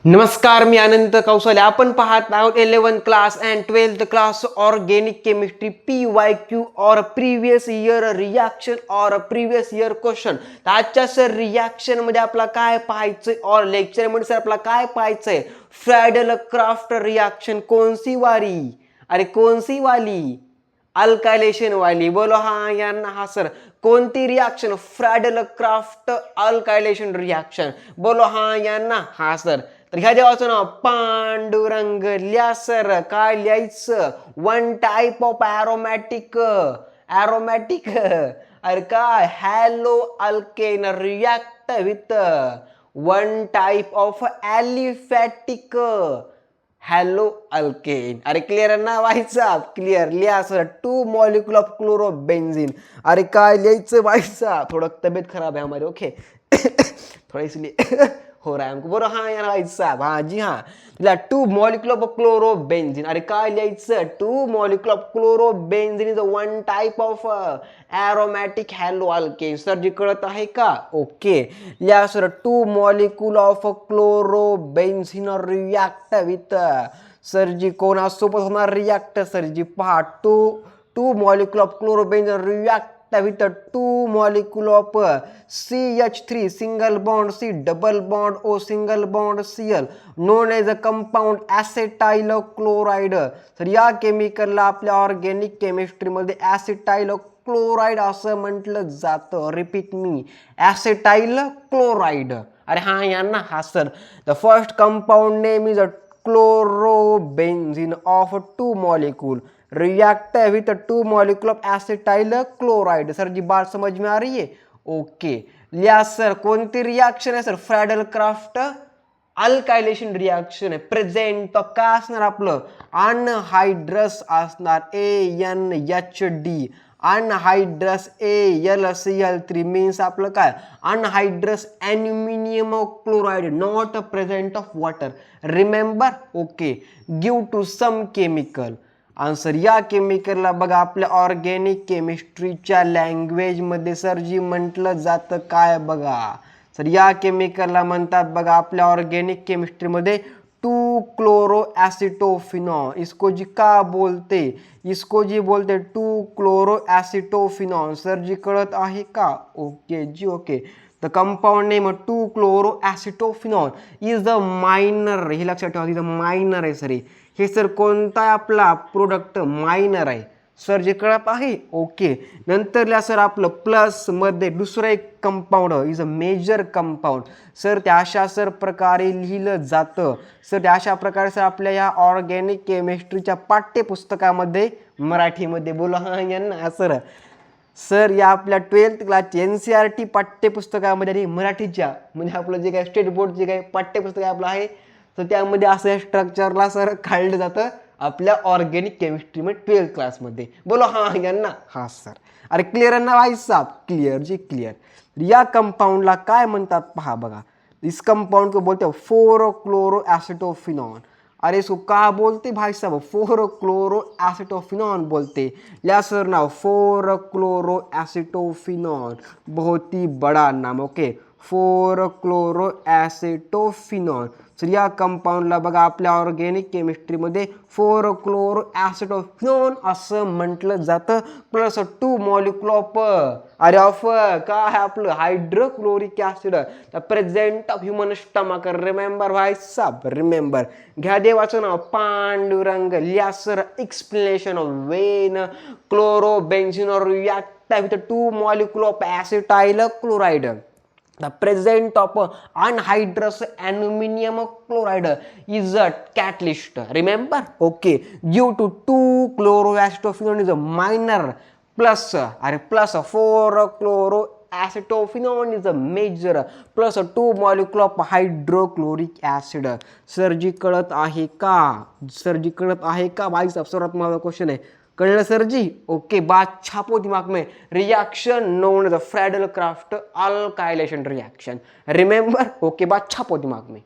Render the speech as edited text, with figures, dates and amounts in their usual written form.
नमस्कार, मी अनंत कौशल्य. आपण पाहत आहोत 11th class and 12th class organic chemistry PYQ और प्रीवियस इयर रिॲक्शन और प्रीवियस इयर क्वेश्चन. आजच्या सर रिॲक्शन मध्ये आपला काय पाहायचंय और लेक्चर मध्ये सर आपला काय पाहायचंय? फ्रॅडल क्राफ्ट रिॲक्शन कोणसी वाली? अरे कोणसी वाली? अल्कायलेशन वाली. बोलो हा यांना. हा सर कोणती reaction? Friedel Craft alkylation reaction. बोलो हा यांना. हा सर. तर ह्या देवाचं नाव पांडुरंग. लिहा सर. काय लिहायचं? One type of aromatic. अरे काय? Hello alkane react with one type of aliphatic hello alkane. अरे क्लिअर ना व्हायचा? क्लिअर. लिहा सर. 2 molecule of chlorobenzene. अरे काय लिहायचं व्हायचा? थोडं तब्येत खराब है हमारी. ओके थोड़ा इसलिए हो रहा है हमको. बरोबर. हाँ यार भाई साहब. हाँ जी हाँ. 2 मॉलिक्यूल ऑफ क्लोरोबेन्झिन. अरे काय लिहायचं? 2 molecule of chlorobenzene is one type of aromatic haloalkane. Sir ji कळत आहे का? ओके. लिहा sir. 2 molecule of chlorobenzene react with. Sir ji कोणासोबत होणार रिॲक्ट? सर जी पहा. 2 molecule of chlorobenzene react with 2 molecule of CH3 single bond C double bond O single bond Cl known as a compound acetyl chloride. तर या केमिकलला आपल्या organic केमिस्ट्रीमध्ये ॲसिटाइल chloride असं म्हटलं जातं. Repeat मी. Acetyl chloride. अरे हा यांना. हा sir. The first compound name is chlorobenzene of 2 molecule react with 2 molecule of acetyl chloride. Sir ji बात समझ में आ रही है? ओके. लिया सर. कोणती रिएक्शन आहे सर? फ्रॅडल क्राफ्ट अल्कायलेशन रिएक्शन आहे. प्रेझेंट काय असणार आपलं? अनहायड्रस असणार ANHD. अनहायड्रस AlCl3 मीन्स आपलं काय? Anhydrous aluminium chloride not present of water. Remember? Okay. Give to some chemical. Answer. या केमिकलला बघा आपल्या ऑर्गेनिक केमिस्ट्रीच्या लँग्वेजमध्ये सर जी म्हटलं जातं काय बघा? सर या केमिकलला म्हणतात बघा आपल्या ऑर्गेनिक केमिस्ट्रीमध्ये 2 क्लोरो ॲसिटोफिनॉल. इसको जी का बोलते? इसको जी बोलते 2 क्लोरो ॲसिटोफिनॉल. सर जी कळत आहे का? Okay ji. Okay. The compound name 2 chloro acetophenol is the minor. हे लक्षात ठेवा. इज मायनर आहे सर. हे सर कोणता आपला प्रोडक्ट? मायनर आहे. सर जे कळत आहे? ओके. नंतरला सर आपलं प्लस मध्ये दुसरं एक compound is a major compound. Sir त्या अशा सर प्रकारे लिहिलं जातं. सर त्या अशा प्रकारे सर आपल्या या ऑर्गॅनिक केमिस्ट्रीच्या पाठ्यपुस्तकामध्ये मराठीमध्ये बोला हा यांना सर. सर या आपल्या 12th क्लासची NCERT पाठ्यपुस्तकामध्ये आणि मराठीच्या म्हणजे आपलं जे काय स्टेट बोर्डचे काय पाठ्यपुस्तक आपलं आहे तर त्यामध्ये असं स्ट्रक्चरला सर काढलं जातं आपल्या ऑर्गेनिक केमिस्ट्रीमध्ये 12th क्लासमध्ये. बोलो हा यांना. हा सर. अरे क्लिअर ना भाई साहब? क्लिअर जी क्लिअर. या कंपाऊंडला काय म्हणतात पहा बघा. इस कंपाउंड को बोलते 4 क्लोरो एसिटोफिनॉल. अरे इसको क्या बोलते भाई साहब? 4 क्लोरो एसिटोफिनॉल बोलते. या सर नाव 4 क्लोरो एसिटोफिनॉल. बहुत ही बड़ा नाम. ओके. 4 chloro acetophenol. तर या कंपाऊंडला बघा आपल्या ऑर्गेनिक केमिस्ट्रीमध्ये 4 क्लोरो ॲसिटोफिनॉल असं म्हटलं जातं. प्लस 2 मॉलिक्यूल ऑफ अरे ऑफ काय आपलं hydrochloric acid present of human stomach. Remember भाई साहब? रिमेंबर. घ्या देवाचं नाव पांडुरंग. लिहा sir. Explanation of when chlorobenzene react with 2 molecule of acetyl chloride. The presence of anhydrous aluminum chloride is a catalyst. Remember? Okay. Due to 2 chloroacetophenone is a minor plus 4 chloroacetophenone is a major plus 2 molecule of hydrochloric acid. Sir ji कळत आहे का? Sir ji कळत आहे का भाई साहब? सर्वात महत्त्वाचा question आहे. कळलं सर जी? ओके. बात छापो दिमाग में. Reaction known as Friedel Craft alkylation reaction. Remember? Okay. बात छापो दिमाग में.